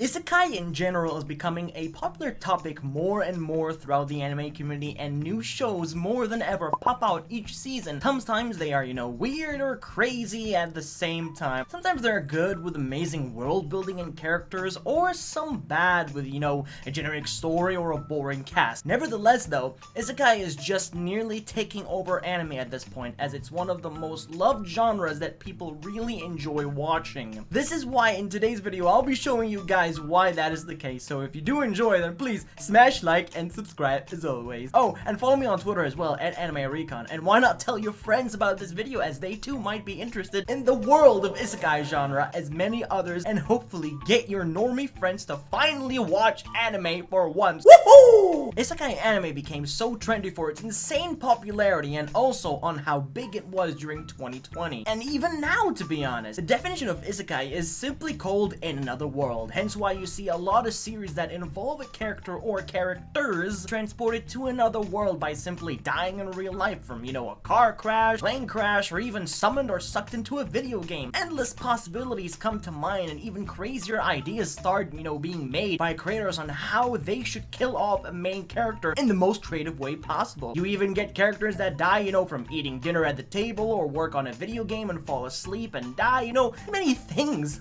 Isekai in general is becoming a popular topic more and more throughout the anime community, and new shows more than ever pop out each season. Sometimes they are, weird or crazy at the same time. Sometimes they're good with amazing world building and characters, or some bad with, a generic story or a boring cast. Nevertheless though, Isekai is just nearly taking over anime at this point, as it's one of the most loved genres that people really enjoy watching. This is why in today's video I'll be showing you guys why that is the case, so if you do enjoy, then please smash like and subscribe as always. Oh, and follow me on Twitter as well, at AnimeRecon, and why not tell your friends about this video, as they too might be interested in the world of Isekai genre as many others, and hopefully get your normie friends to finally watch anime for once. Woohoo! Isekai anime became so trendy for its insane popularity, and also on how big it was during 2020, and even now, to be honest. The definition of Isekai is simply called in another world, hence why you see a lot of series that involve a character or characters transported to another world by simply dying in real life from, a car crash, plane crash, or even summoned or sucked into a video game. Endless possibilities come to mind, and even crazier ideas start, being made by creators on how they should kill off a main character in the most creative way possible. You even get characters that die, from eating dinner at the table, or work on a video game and fall asleep and die, many things.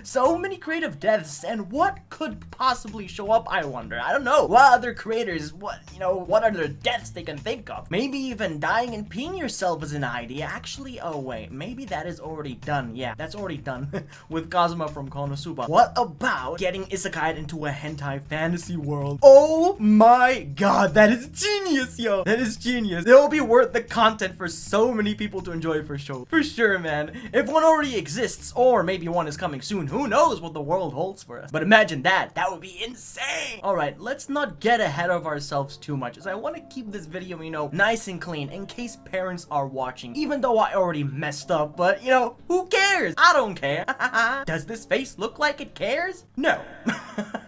So many creative deaths. And what could possibly show up, I wonder? I don't know. What other creators, what other deaths they can think of? Maybe even dying and peeing yourself is an idea. Actually, oh wait, maybe that is already done. Yeah, that's already done with Kazuma from Konosuba. What about getting isekai into a hentai fantasy world? Oh my god, that is genius, yo! That is genius. It'll be worth the content for so many people to enjoy for sure. For sure, man. If one already exists, or maybe one is coming soon, who knows what the world holds for us. But imagine that would be insane. Alright, let's not get ahead of ourselves too much, as I want to keep this video, nice and clean in case parents are watching, even though I already messed up. But who cares? I don't care. Does this face look like it cares? No.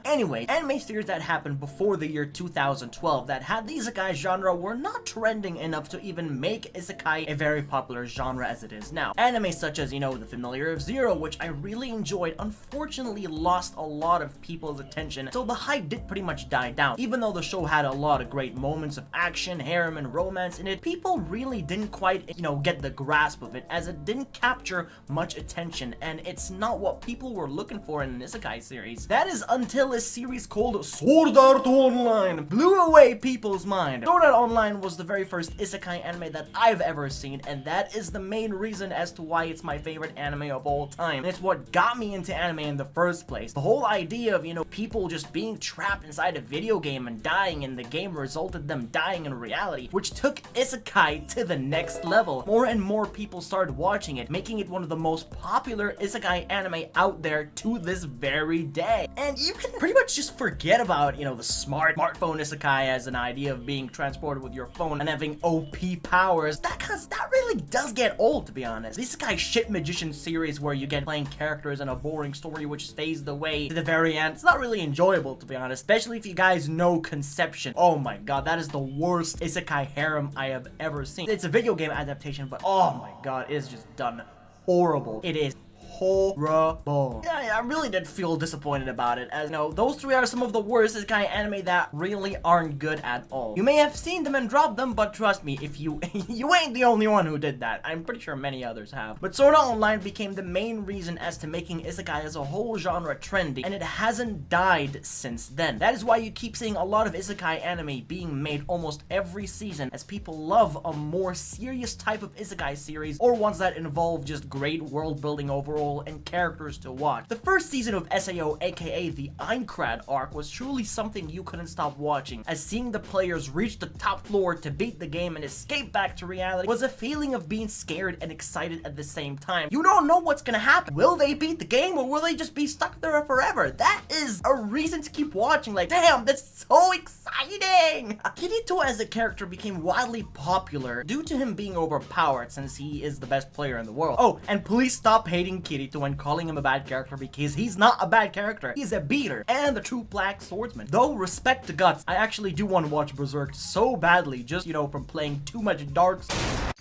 Anyway, anime series that happened before the year 2012 that had the isekai genre were not trending enough to even make isekai a very popular genre as it is now. Anime such as, The Familiar of Zero, which I really enjoyed, unfortunately lost a lot of people's attention, so the hype did pretty much die down. Even though the show had a lot of great moments of action, harem, and romance in it, people really didn't quite, get the grasp of it, as it didn't capture much attention, and it's not what people were looking for in an isekai series. That is until a series called Sword Art Online blew away people's mind. Sword Art Online was the very first isekai anime that I've ever seen, and that is the main reason as to why it's my favorite anime of all time. And it's what got me into anime in the first place. The whole idea of, people just being trapped inside a video game and dying, and the game resulted them dying in reality, which took isekai to the next level. More and more people started watching it, making it one of the most popular isekai anime out there to this very day. And you can pretty much just forget about, the smartphone isekai as an idea of being transported with your phone and having OP powers. That really does get old, to be honest. The isekai shit magician series where you get playing characters and a boring story which stays the way to the very end, it's not really enjoyable, to be honest, especially if you guys know Conception. Oh my god, that is the worst isekai harem I have ever seen. It's a video game adaptation, but oh my god, it is just done horrible. It is horrible. Yeah, I really did feel disappointed about it, as those three are some of the worst isekai anime that really aren't good at all. You may have seen them and dropped them, but trust me, if you you ain't the only one who did that. I'm pretty sure many others have. But Sword Art Online became the main reason as to making isekai as a whole genre trendy, and it hasn't died since then. That is why you keep seeing a lot of isekai anime being made almost every season, as people love a more serious type of isekai series, or ones that involve just great world building overall and characters to watch. The first season of SAO, aka the Aincrad arc, was truly something you couldn't stop watching, as seeing the players reach the top floor to beat the game and escape back to reality was a feeling of being scared and excited at the same time. You don't know what's gonna happen. Will they beat the game, or will they just be stuck there forever? That is a reason to keep watching. Like, damn, that's so exciting! Kirito as a character became wildly popular due to him being overpowered, since he is the best player in the world. Oh, and please stop hating Kirito when calling him a bad character, because he's not a bad character. He's a beater and a true black swordsman. Though, respect to guts, I actually do want to watch Berserk so badly, just, from playing too much Dark Souls.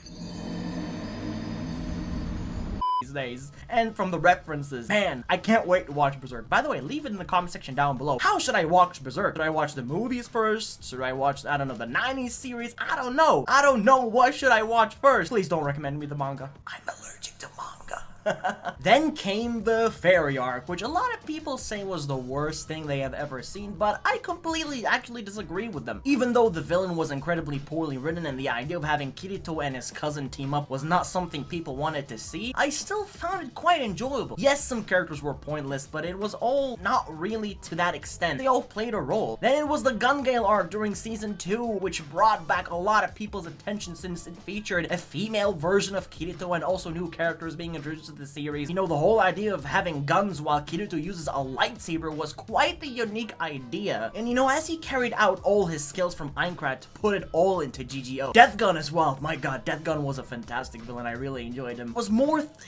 days. And from the references, man, I can't wait to watch Berserk. By the way, leave it in the comment section down below. How should I watch Berserk? Should I watch the movies first? Should I watch, I don't know, the 90s series? I don't know. I don't know. What should I watch first? Please don't recommend me the manga. I'm allergic to manga. Then came the fairy arc, which a lot of people say was the worst thing they have ever seen, but I completely actually disagree with them. Even though the villain was incredibly poorly written and the idea of having Kirito and his cousin team up was not something people wanted to see, I still found it quite enjoyable. Yes, some characters were pointless, but it was all not really to that extent. They all played a role. Then it was the Gun Gale arc during season 2, which brought back a lot of people's attention since it featured a female version of Kirito and also new characters being introduced to the series. You know, the whole idea of having guns while Kirito uses a lightsaber was quite the unique idea. And you know, as he carried out all his skills from Aincrad to put it all into GGO. Death Gun as well. My god, Death Gun was a fantastic villain. I really enjoyed him.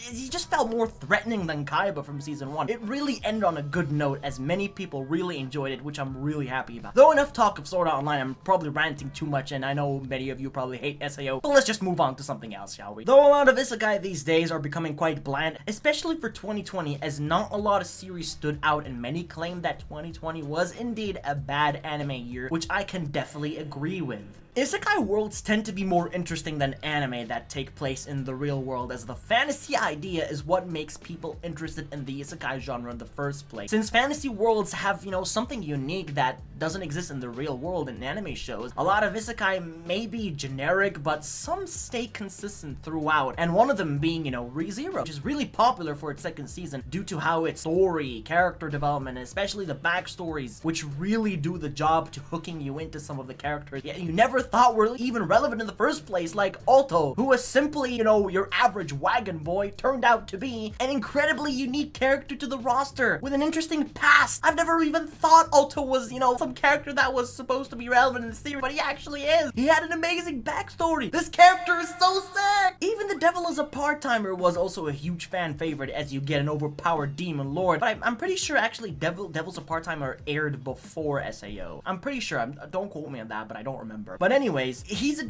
He just felt more threatening than Kaiba from season 1. It really ended on a good note as many people really enjoyed it, which I'm really happy about. Though enough talk of Sword Art Online, I'm probably ranting too much and I know many of you probably hate SAO, but let's just move on to something else, shall we? Though a lot of Isekai these days are becoming quite bland, especially for 2020, as not a lot of series stood out and many claim that 2020 was indeed a bad anime year, which I can definitely agree with. Isekai worlds tend to be more interesting than anime that take place in the real world, as the fantasy idea is what makes people interested in the Isekai genre in the first place. Since fantasy worlds have, you know, something unique that doesn't exist in the real world in anime shows, a lot of Isekai may be generic, but some stay consistent throughout, and one of them being, you know, Re:Zero, which is really popular for its second season due to how its story, character development, and especially the backstories, which really do the job to hooking you into some of the characters yet you never thought were even relevant in the first place, like Alto, who was simply, you know, your average wagon boy, turned out to be an incredibly unique character to the roster with an interesting past. I've never even thought Alto was, you know, some character that was supposed to be relevant in the series, but he actually is. He had an amazing backstory. This character is so sick. Even the Devil is a Part-Timer was also a huge fan favorite, as you get an overpowered demon lord, but I'm pretty sure actually Devil's a Part-Timer aired before SAO. I'm pretty sure. Don't quote me on that, but I don't remember. But anyways, he's a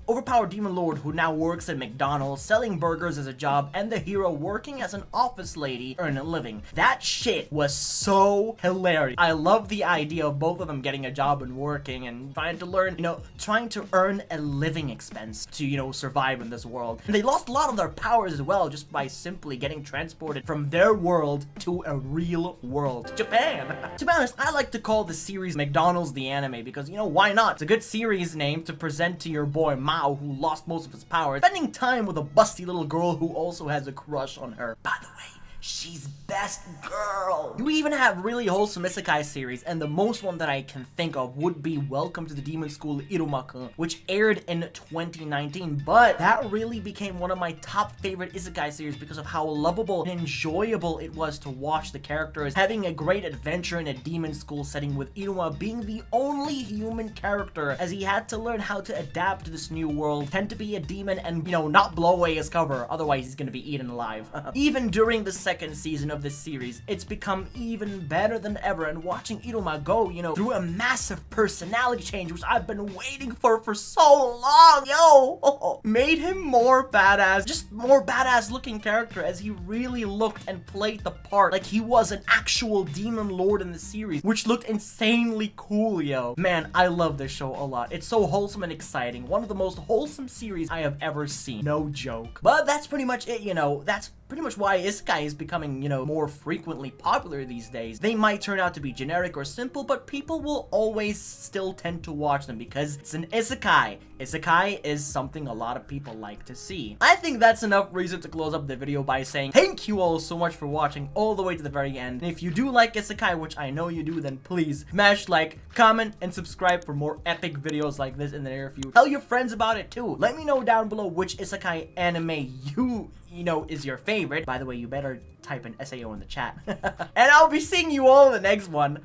overpowered demon lord who now works at McDonald's, selling burgers as a job, and the hero working as an office lady, earning a living. That shit was so hilarious. I love the idea of both of them getting a job and working and trying to learn, you know, trying to earn a living expense to, you know, survive in this world. And they lost a lot of their powers as well just by simply getting transported from their world to a real world, Japan. To be honest, I like to call the series McDonald's the anime because, you know, why not? It's a good series name to present to your boy Mao, who lost most of his powers, spending time with a busty little girl who also has a crush on her. By the way, she's best girl. You even have really wholesome isekai series, and the most one that I can think of would be Welcome to the Demon School Iruma-kun, which aired in 2019, but that really became one of my top favorite isekai series because of how lovable and enjoyable it was to watch the characters having a great adventure in a demon school setting, with Iruma being the only human character, as he had to learn how to adapt to this new world, tend to be a demon, and, you know, not blow away his cover, otherwise he's gonna be eaten alive. Even during the second season of this series, it's become even better than ever, and watching Iruma go, you know, through a massive personality change, which I've been waiting for so long, made him more badass, just more badass looking character, as he really looked and played the part like he was an actual demon lord in the series, which looked insanely cool, yo. Man, I love this show a lot. It's so wholesome and exciting. One of the most wholesome series I have ever seen. No joke. But that's pretty much it, you know. That's pretty much why isekai is becoming, you know, more frequently popular these days. They might turn out to be generic or simple, but people will always still tend to watch them because it's an isekai. Isekai is something a lot of people like to see. I think that's enough reason to close up the video by saying thank you all so much for watching all the way to the very end. And if you do like isekai, which I know you do, then please smash like, comment, and subscribe for more epic videos like this in the near future. Tell your friends about it too. Let me know down below which isekai anime you know is your favorite. By the way, you better type an SAO in the chat. And I'll be seeing you all in the next one.